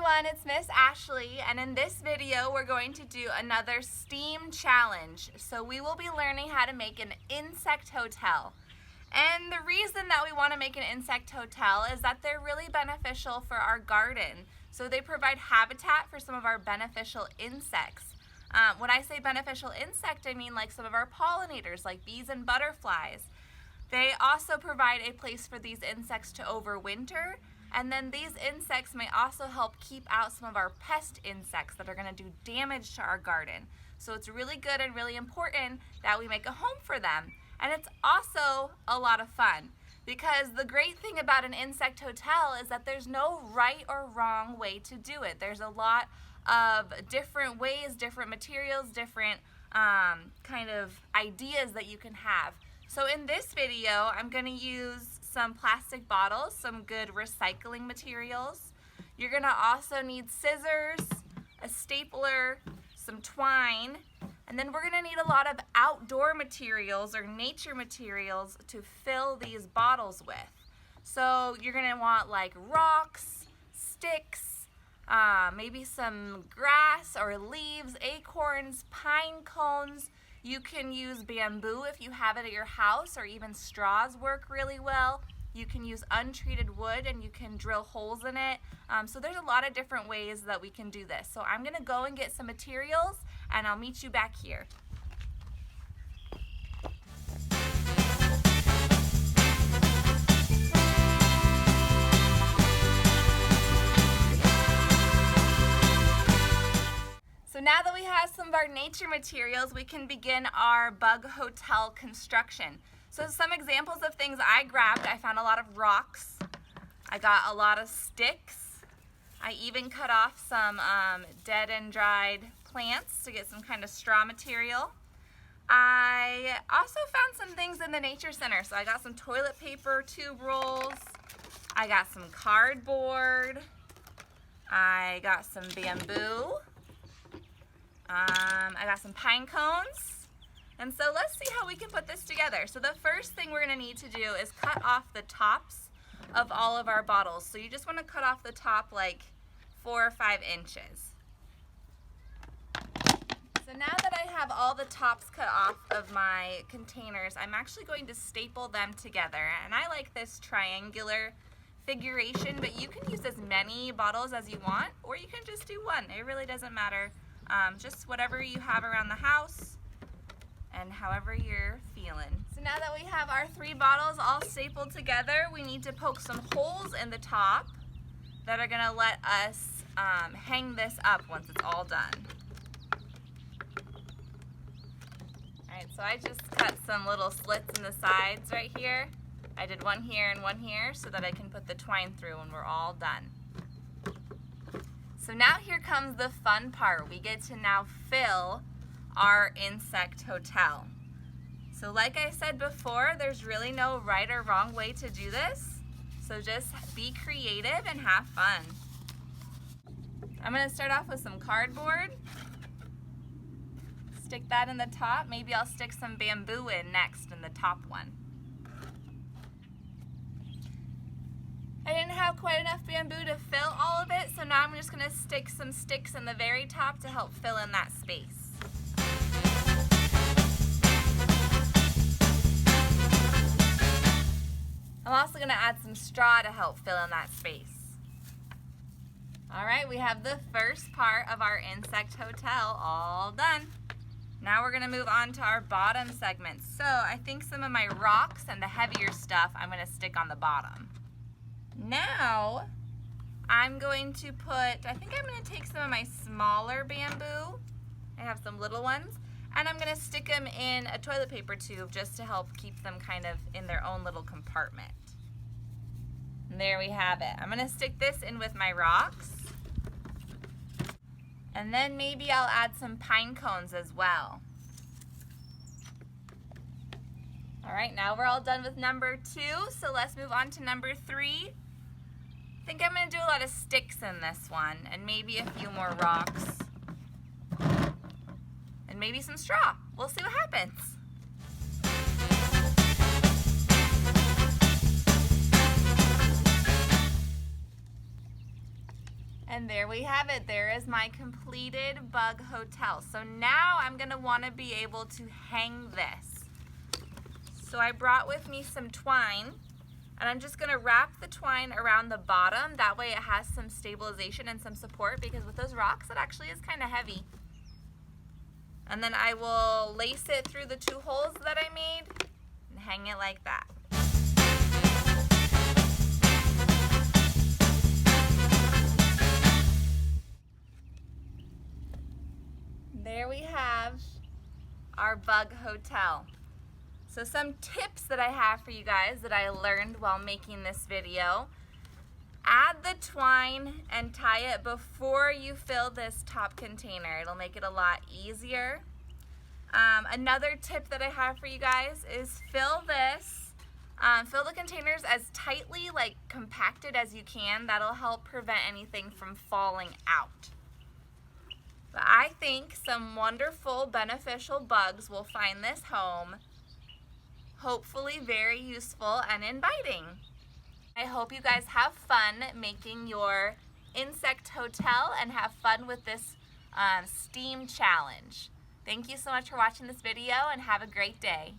everyone, it's Miss Ashley, and in this video we're going to do another STEAM challenge. So we will be learning how to make an insect hotel. And the reason that we want to make an insect hotel is that they're really beneficial for our garden. So they provide habitat for some of our beneficial insects. When I say beneficial insect, I mean like some of our pollinators, like bees and butterflies. They also provide a place for these insects to overwinter. And then these insects may also help keep out some of our pest insects that are going to do damage to our garden. So it's really good and really important that we make a home for them. And it's also a lot of fun because the great thing about an insect hotel is that there's no right or wrong way to do it. There's a lot of different ways, different materials, different kind of ideas that you can have. So in this video, I'm going to use some plastic bottles, some good recycling materials. You're going to also need scissors, a stapler, some twine, and then we're going to need a lot of outdoor materials or nature materials to fill these bottles with. So you're going to want like rocks, sticks, maybe some grass or leaves, acorns, pine cones. You can use bamboo if you have it at your house, or even straws work really well. You can use untreated wood and you can drill holes in it. So there's a lot of different ways that we can do this. So I'm gonna go and get some materials and I'll meet you back here. So now that we have some of our nature materials, we can begin our bug hotel construction. So some examples of things I grabbed, I found a lot of rocks, I got a lot of sticks, I even cut off some dead and dried plants to get some kind of straw material. I also found some things in the nature center, so I got some toilet paper tube rolls, I got some cardboard, I got some bamboo, I got some pine cones. And so let's see how we can put this together. So the first thing we're going to need to do is cut off the tops of all of our bottles. So you just want to cut off the top like 4 or 5 inches. So now that I have all the tops cut off of my containers, I'm actually going to staple them together. And I like this triangular figuration, but you can use as many bottles as you want, or you can just do one. It really doesn't matter. Just whatever you have around the house and however you're feeling. So now that we have our 3 bottles all stapled together, we need to poke some holes in the top that are gonna let us hang this up once it's all done. All right, so I just cut some little slits in the sides right here. I did one here and one here so that I can put the twine through when we're all done. So now here comes the fun part. We get to now fill our insect hotel. So like I said before, there's really no right or wrong way to do this. So just be creative and have fun. I'm gonna start off with some cardboard. Stick that in the top. Maybe I'll stick some bamboo in next in the top one. I didn't have quite enough bamboo to fill all of it, so now I'm just gonna stick some sticks in the very top to help fill in that space. I'm also going to add some straw to help fill in that space. All right, we have the first part of our insect hotel all done. Now we're going to move on to our bottom segment. So I think some of my rocks and the heavier stuff I'm going to stick on the bottom. Now I'm going to I think I'm going to take some of my smaller bamboo. I have some little ones. And I'm going to stick them in a toilet paper tube just to help keep them kind of in their own little compartment. And there we have it. I'm going to stick this in with my rocks. And then maybe I'll add some pine cones as well. All right, now we're all done with number 2, so let's move on to number 3. I think I'm going to do a lot of sticks in this one, and maybe a few more rocks. And maybe some straw. We'll see what happens. And there we have it. There is my completed bug hotel. So now I'm going to want to be able to hang this. So I brought with me some twine, and I'm just going to wrap the twine around the bottom. That way it has some stabilization and some support, because with those rocks it actually is kind of heavy. And then I will lace it through the 2 holes that I made and hang it like that. There we have our bug hotel. So some tips that I have for you guys that I learned while making this video. Add the twine and tie it before you fill this top container. It'll make it a lot easier. Another tip that I have for you guys is fill the containers as tightly, like compacted as you can. That'll help prevent anything from falling out. But I think some wonderful, beneficial bugs will find this home hopefully very useful and inviting. I hope you guys have fun making your insect hotel and have fun with this STEAM challenge. Thank you so much for watching this video, and have a great day.